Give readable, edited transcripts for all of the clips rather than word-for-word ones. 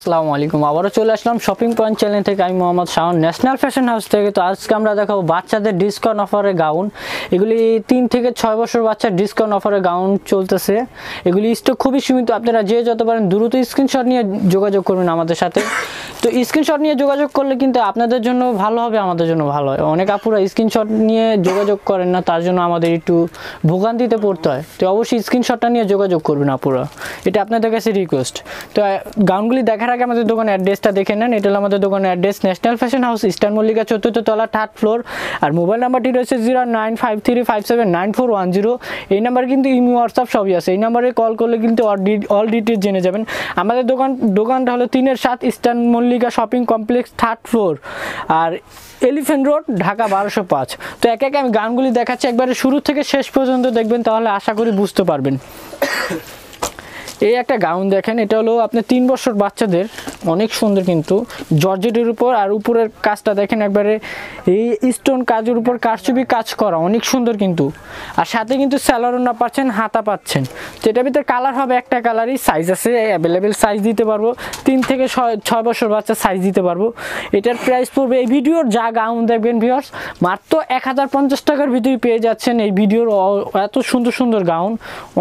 আসসালামু আলাইকুম আবারও চলে আসলাম শপিং পয়েন্ট চ্যানেল থেকে। আমি Mohammad Shaon, national fashion house থেকে। তো আজকে আমরা দেখাবো বাচ্চাদের ডিসকাউন্ট অফারে গাউন। এগুলি 3 থেকে 6 বছর বাচ্চার ডিসকাউন্ট অফারে গাউন চলতেছে। এগুলি স্টক খুবই সীমিত, আপনারা যে যত পারেন দ্রুত স্ক্রিনশট নিয়ে যোগাযোগ করবেন আমাদের সাথে। তো স্ক্রিনশট নিয়ে যোগাযোগ করলে কিন্তু আপনাদের জন্য ভালো হবে, আমাদের জন্য ভালো হয়। অনেক আপুরা স্ক্রিনশট নিয়ে যোগাযোগ করেন না, তার জন্য আমাদের একটু ভোগান্তিতে পড়তে হয়। তো অবশ্যই স্ক্রিনশটটা নিয়ে যোগাযোগ করবেন আপুরা, এটা আপনাদের কাছে রিকোয়েস্ট। তো গাউনগুলি দেখার আগে আমাদের দোকানের অ্যাড্রেসটা দেখে নেন। এটা হলো আমাদের দোকানের address, national fashion house, eastern Mallika 4th তলা 3rd ফ্লোর। আর মোবাইল নাম্বারটি রয়েছে 0953579410। এই নাম্বার কিন্তু ইমো হোয়াটসঅ্যাপ সবই আছে। এই নাম্বারে কল করলে কিন্তু অল ডিটেলস জেনে যাবেন। আমাদের দোকানটা হলো 3-7 eastern Mallika shopping complex 3rd floor, আর এলিফ্যান্ট রোড, ঢাকা 1205। তো একে একে আমি গানগুলি দেখাচ্ছি, একবারে শুরু থেকে শেষ পর্যন্ত দেখবেন, তাহলে আশা করি বুঝতে পারবেন। এই একটা গাউন দেখেন, এটা হলো আপনার 3 বছর বাচ্চাদের, অনেক সুন্দর কিন্তু জর্জেটের উপর। আর উপরের কাজটা দেখেন, একবারে এই স্টোন কাজের উপর কারচুপি কাজ করা, অনেক সুন্দর কিন্তু। আর সাথে কিন্তু স্যালোরনা পাচ্ছেন, হাতা পাচ্ছেন। তো এটার ভিতরে কালার হবে একটা কালারই, সাইজ আছে অ্যাভেলেবেল, সাইজ দিতে পারবো 3 থেকে 6 বছর বাচ্চা সাইজ দিতে পারবো। এটার প্রাইস পড়বে এই ভিডিওর যা গাউন দেখবেন ভিউয়ার্স, মাত্র 1050 টাকার ভিতরে পেয়ে যাচ্ছেন এই ভিডিওর এত সুন্দর সুন্দর গাউন।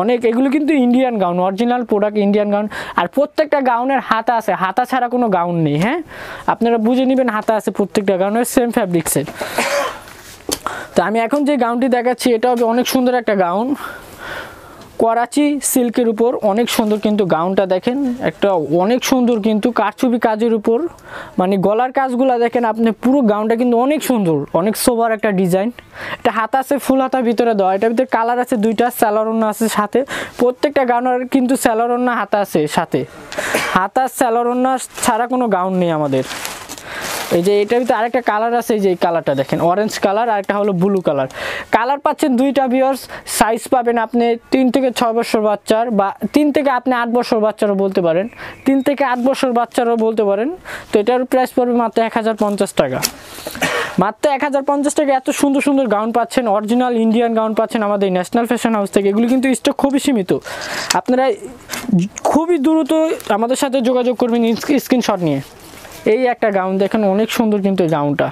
অনেক এগুলো কিন্তু Indian gown, original product Indian gown. আর প্রত্যেকটা গাউনের হাতা আছে, হাতা ছাড়া কোনো গাউন নেই। হ্যাঁ, আপনারা বুঝে নেবেন, হাতা আছে প্রত্যেকটা গাউনের, সেম ফ্যাব্রিক্সের। তো আমি এখন যে গাউনটি দেখাচ্ছি, এটা হবে অনেক সুন্দর একটা গাউন, করাচি সিল্কের উপর, অনেক সুন্দর কিন্তু গাউনটা দেখেন। একটা অনেক সুন্দর কিন্তু কারচুপি কাজের উপর, মানে গলার কাজগুলো দেখেন আপনি, পুরো গাউনটা কিন্তু অনেক সুন্দর, অনেক সোবার একটা ডিজাইন। এটা হাতা আছে ফুল হাতা ভিতরে দেওয়া, এটার ভিতরে কালার আছে 2টা, স্যালোরনা আছে সাথে। প্রত্যেকটা গাউনের কিন্তু স্যালোরনা হাতা আছে সাথে, হাতা স্যালোরনা ছাড়া কোনো গাউন নেই আমাদের। এই যে এটার ভিতরে আরেকটা কালার আছে, এই যে এই কালারটা দেখেন, অরেঞ্জ কালার, আর একটা হলো ব্লু কালার। কালার পাচ্ছেন 2টা ভিউয়ার্স। সাইজ পাবেন আপনি 3 থেকে 6 বছর বাচ্চার, বা 3 থেকে আপনি 8 বছর বাচ্চারও বলতে পারেন, 3 থেকে 8 বছর বাচ্চারও বলতে পারেন। তো এটার প্রাইস পড়বে মাত্র 1050 টাকা। মাত্র 1050 টাকা এত সুন্দর সুন্দর গাউন পাচ্ছেন, অরিজিনাল ইন্ডিয়ান গাউন পাচ্ছেন আমাদের ন্যাশনাল ফ্যাশন হাউস থেকে। এগুলো কিন্তু স্টক খুবই সীমিত, আপনারা খুবই দ্রুত আমাদের সাথে যোগাযোগ করবেন স্ক্রিনশট নিয়ে। এই একটা গাউন দেখেন, অনেক সুন্দর কিন্তু এই গাউনটা,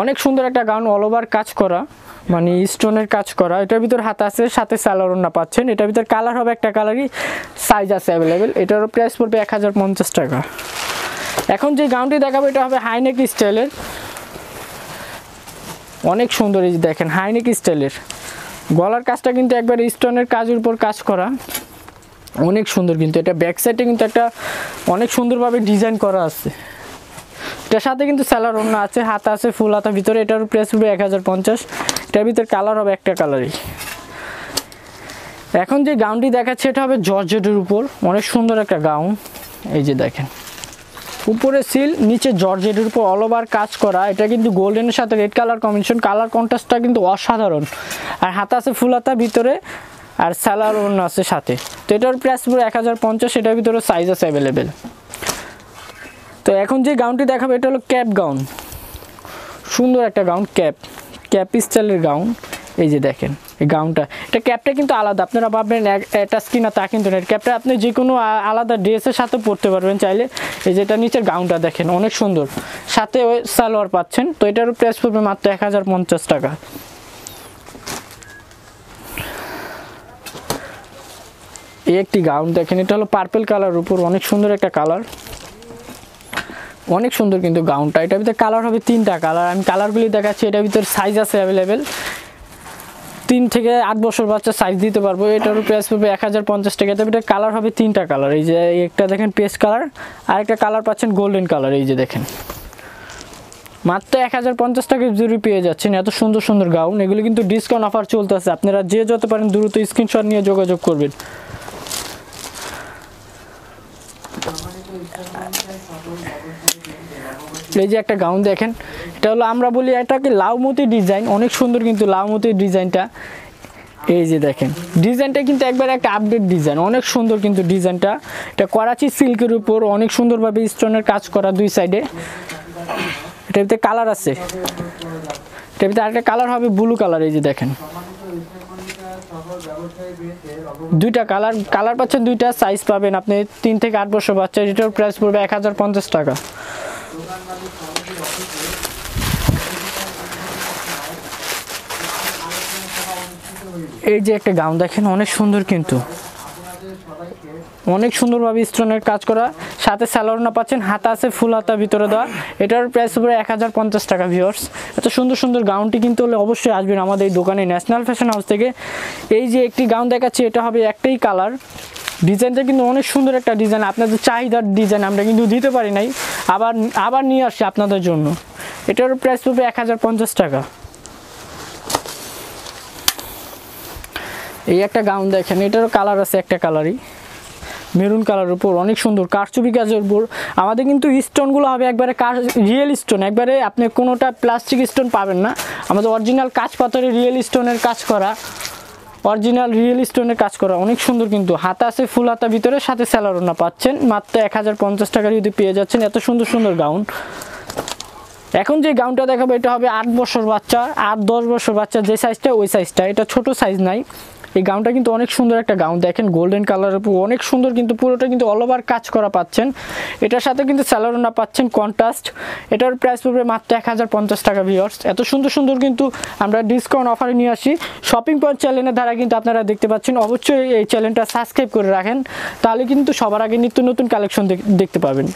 অনেক সুন্দর একটা গাউন, অল ওভার কাজ করা, মানে স্টোনের কাজ করা। এটার ভিতর হাত আছে, সাথে স্যালোরনা পাচ্ছেন। এটার ভিতর কালার হবে একটা কালারই, সাইজ আছে অ্যাভেলেবেল। এটারও প্রাইস পড়বে 1050 টাকা। এখন যে গাউনটি দেখাবো, এটা হবে হাইনেক স্টাইলের, অনেক সুন্দর। এই যে দেখেন হাইনেক স্টাইলের, গলার কাজটা কিন্তু একবার স্টোনের কাজের উপর কাজ করা, অনেক সুন্দর কিন্তু। এটা ব্যাক সাইডে কিন্তু একটা অনেক সুন্দরভাবে ডিজাইন করা আছে। এটার সাথে কিন্তু স্যালোরনা আছে, হাতা আছে ফুল হাতা ভিতরে। এটার প্রাইস হবে 1050। এটার ভিতরে কালার হবে একটা কালারই। এখন যে গাউনটি দেখাচ্ছে, এটা হবে জর্জেটের উপর, অনেক সুন্দর একটা গাউন। এই যে দেখেন, উপরে সিল, নিচে জর্জেটের উপর অল ওভার কাজ করা। এটা কিন্তু গোল্ডেনের সাথে রেড কালার কম্বিনেশন, কালার কন্ট্রাস্টটা কিন্তু অসাধারণ। আর হাতা আছে ফুল হাতা ভিতরে, আর স্যালোরনা আছে সাথে। তো এটার প্রাইস পুরো 1050। এটার ভিতরে সাইজ আছে অ্যাভেলেবেল। তো এখন যে গাউনটি দেখাবো, এটা হলো ক্যাপ গাউন, সুন্দর একটা গাউন, ক্যাপ স্টাইলের গাউন। এই যে দেখেন এই গাউনটা, এটা ক্যাপটা কিন্তু আলাদা, আপনারা ভাববেন একটা স্কিন, তা কিন্তু না। ক্যাপটা আপনি যে কোনো আলাদা ড্রেসের সাথে পরতে পারবেন চাইলে। এই যে এটা নিচের গাউনটা দেখেন, অনেক সুন্দর, সাথে ওই সালোয়ার পাচ্ছেন। তো এটারও প্রাইস পড়বে মাত্র 1050 টাকা। এই একটি গাউন দেখেন, এটা হলো পার্পল কালার উপর, অনেক সুন্দর একটা কালার, অনেক সুন্দর কিন্তু গাউনটা। এটার ভিতরে কালার হবে 3টা কালার, আমি কালারগুলি দেখাচ্ছি। এটার ভিতরে সাইজ আছে অ্যাভেলেবেল, 3 থেকে 8 বছর বাচ্চা সাইজ দিতে পারবো। এটারও প্রাইস পড়বে 1050 টাকা। এটার ভিতরে কালার হবে 3টা কালার, এই যে একটা দেখেন পেস্ট কালার, আর একটা কালার পাচ্ছেন গোল্ডেন কালার। এই যে দেখেন, মাত্র 1050 টাকায় জরুরি পেয়ে যাচ্ছেন এত সুন্দর সুন্দর গাউন। এগুলো কিন্তু ডিসকাউন্ট অফার চলতেছে, আপনারা যে যত পারেন দ্রুত স্ক্রিনশট নিয়ে যোগাযোগ করবেন। এই যে একটা গাউন দেখেন, এটা হলো আমরা বলি এটাকে লাউমতি ডিজাইন, অনেক সুন্দর কিন্তু লাউমতি ডিজাইনটা। এই যে দেখেন ডিজাইনটা কিন্তু একবার একটা আপডেট ডিজাইন, অনেক সুন্দর কিন্তু ডিজাইনটা। এটা করাচি সিল্কের উপর অনেক সুন্দরভাবে স্টোনের কাজ করা 2 সাইডে। এটার ভিতরে কালার আছে, এটার ভিতরে আরেকটা কালার হবে ব্লু কালার। এই যে দেখেন দুইটা কালার পাচ্ছেন, দুইটা সাইজ পাবেন আপনি 3 থেকে 8 বছর বাচ্চা। এটার প্রাইস পড়বে 1050 টাকা। এই যে একটা গাউন দেখেন, অনেক সুন্দর, কিন্তু অনেক সুন্দরভাবে স্টোনের কাজ করা, সাথে সালোয়ার পাচ্ছেন, হাতা আছে ফুল হাতা ভিতরে দেওয়া। এটার প্রাইস পড়বে 1050 টাকা। ভিউয়ার্স, এত সুন্দর সুন্দর গাউনটি কিনতে হলে অবশ্যই আসবেন আমাদের এই দোকানে ন্যাশনাল ফ্যাশন হাউস থেকে। এই যে একটি গাউন দেখাচ্ছি, এটা হবে একটাই কালার, ডিজাইনটা কিন্তু অনেক সুন্দর একটা ডিজাইন, আপনাদের চাহিদার ডিজাইন, আমরা কিন্তু দিতে পারি নাই, আবার নিয়ে আসছি আপনাদের জন্য। এটার প্রাইস পড়বে 1050 টাকা। এই একটা গাউন দেখেন, এটারও কালার আছে, একটা কালারই মেরুন কালারের উপর, অনেক সুন্দর কারচুপি কাজের উপর। আমাদের কিন্তু স্টোনগুলো হবে একবারে রিয়েল স্টোন, একবারে আপনি কোনোটা প্লাস্টিক স্টোন পাবেন না, আমাদের অরিজিনাল কাঁচ পাথরের রিয়েল স্টোনের কাজ করা, অরিজিনাল রিয়েল স্টোনের কাজ করা, অনেক সুন্দর। কিন্তু হাতা আছে ফুল হাতা ভিতরে, সাথে স্যালোনা পাচ্ছেন মাত্র 1050 টাকা যদি পেয়ে যাচ্ছেন এত সুন্দর সুন্দর গাউন। এখন যে গাউনটা দেখাবো এটা হবে 8 বছর বাচ্চা, 8-10 বছর বাচ্চা যে সাইজটা ওই সাইজটা, এটা ছোট সাইজ নাই। এই গাউনটা কিন্তু অনেক সুন্দর একটা গাউন, দেখেন গোল্ডেন কালারের উপর, অনেক সুন্দর, কিন্তু পুরোটা কিন্তু অল ওভার কাজ করা পাচ্ছেন। এটার সাথে কিন্তু স্যালোনা পাচ্ছেন কন্ট্রাস্ট। এটার প্রাইস পড়বে মাত্র 1050 টাকা। ভিউয়ার্স, এত সুন্দর সুন্দর কিন্তু আমরা ডিসকাউন্ট অফারে নিয়ে আসি। শপিং পয়েন্ট চ্যানেলের দ্বারা কিন্তু আপনারা দেখতে পাচ্ছেন, অবশ্যই এই চ্যানেলটা সাবস্ক্রাইব করে রাখেন, তাহলে কিন্তু সবার আগে নিত্য নতুন কালেকশন দেখতে পাবেন।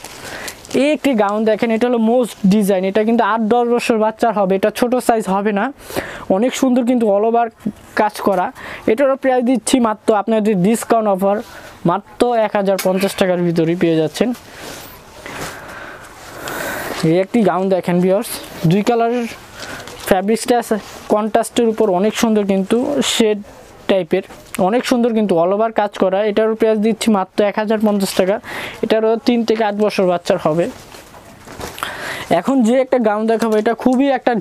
এই একটি গাউন দেখেন, এটা হলো মোস্ট ডিজাইন, এটা কিন্তু 8-10 বছর বাচ্চার হবে, এটা ছোট সাইজ হবে না, অনেক সুন্দর কিন্তু অল ওভার কাজ করা। এটারও প্রাইস দিচ্ছি মাত্র আপনাদের ডিসকাউন্ট অফার মাত্র 1050 টাকার ভিতরেই পেয়ে যাচ্ছেন। এই একটি গাউন দেখেন ভিউয়ার্স, 2 কালারের ফ্যাব্রিক্সটা আছে কন্ট্রাস্টের উপর, অনেক সুন্দর কিন্তু শেড টাইপের, অনেক সুন্দর কিন্তু অল ওভার কাজ করা। এটারও প্রাইস দিচ্ছি মাত্র 1050 টাকা। এটারও 3 থেকে 8 বছর বাচ্চার হবে। এখন যে একটা গাউন দেখাবো, এটা খুবই একটা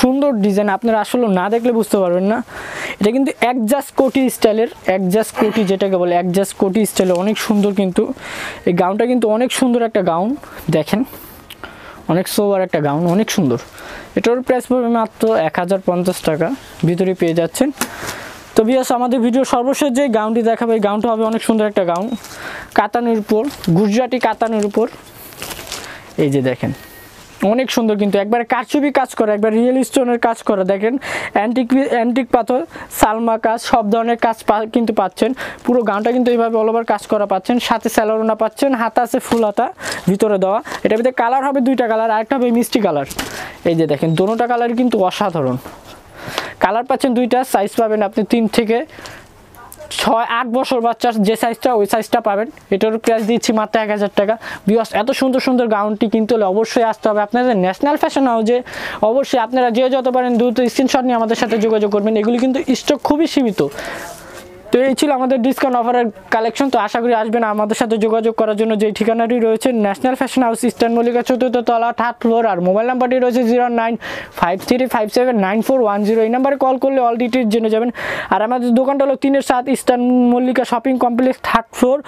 সুন্দর ডিজাইন, আপনারা আসলে না দেখলে বুঝতে পারবেন না। এটা কিন্তু অ্যাডজাস্ট কোটি স্টাইলের, অ্যাডজাস্ট কোটি যেটাকে বলে, অ্যাডজাস্ট কোটি স্টাইলের, অনেক সুন্দর কিন্তু এই গাউনটা কিন্তু অনেক সুন্দর একটা গাউন, দেখেন অনেক সোবার একটা গাউন, অনেক সুন্দর। এটার প্রাইস পড়বে মাত্র 1050 টাকা, ভিতরে পেয়ে যাচ্ছেন। তো ভিউয়ার্স, আমাদের ভিডিও সর্বশেষ যে গাউনটি দেখাবে, এই গাউনটা হবে অনেক সুন্দর একটা গাউন, কাতানের উপর, গুজরাটি কাতানের উপর। এই যে দেখেন অনেক সুন্দর, কিন্তু একবারে কারচুপি কাজ করা, একবার রিয়েল স্টোনের কাজ করা, দেখেন অ্যান্টিক পাথর, সালমা কাজ, সব ধরনের কাজ কিন্তু পাচ্ছেন। পুরো গাউনটা কিন্তু এইভাবে অল ওভার কাজ করা পাচ্ছেন, সাথে স্যালোনা পাচ্ছেন, হাতা আছে ফুল হাতা ভিতরে দেওয়া। এটার ভিতরে কালার হবে 2টা কালার, আরেকটা হবে মিষ্টি কালার। এই যে দেখেন দোনোটা কালার কিন্তু অসাধারণ, কালার পাচ্ছেন 2টা, সাইজ পাবেন আপনি 3 থেকে 6-8 বছর বাচ্চার যে সাইজটা ওই সাইজটা পাবেন। এটার প্রাইস দিচ্ছি মাত্র 1000 টাকা। ভিউয়ার্স, এত সুন্দর সুন্দর গাউনটি কিনতে হলে অবশ্যই আসতে হবে আপনাদের ন্যাশনাল ফ্যাশন হাউসে। অবশ্যই আপনারা যে যত পারেন দ্রুত স্ক্রিনশট নিয়ে আমাদের সাথে যোগাযোগ করবেন, এগুলি কিন্তু স্টক খুবই সীমিত। তো এই ছিল আমাদের ডিসকাউন্ট অফারের কালেকশন। তো আশা করি আসবেন আমাদের সাথে যোগাযোগ করার জন্য। যেই ঠিকানাটি রয়েছে national fashion house, eastern Mallika 4th তলা 3rd ফ্লোর, আর মোবাইল নাম্বারটি রয়েছে 0953579410। এই নাম্বারে কল করলে অল ডিটেইলস জেনে যাবেন। আর আমাদের দোকানটা হলো 3-7 eastern Mallika shopping complex, 3rd floor,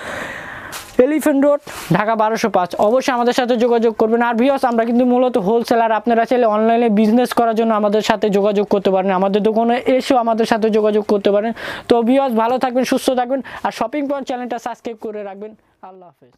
elephant road, Dhaka 1205। অবশ্যই আমাদের সাথে যোগাযোগ করবেন। আর ভিউয়ার্স, আমরা কিন্তু মূলত হোলসেলার, আপনারা চাইলে অনলাইনে বিজনেস করার জন্য আমাদের সাথে যোগাযোগ করতে পারেন, আমাদের দোকানে এসেও আমাদের সাথে যোগাযোগ করতে পারেন। তো ভিউয়ার্স, ভালো থাকবেন, সুস্থ থাকবেন, আর শপিং পয়েন্ট চ্যানেলটা সাবস্ক্রাইব করে রাখবেন। আল্লাহ হাফেজ।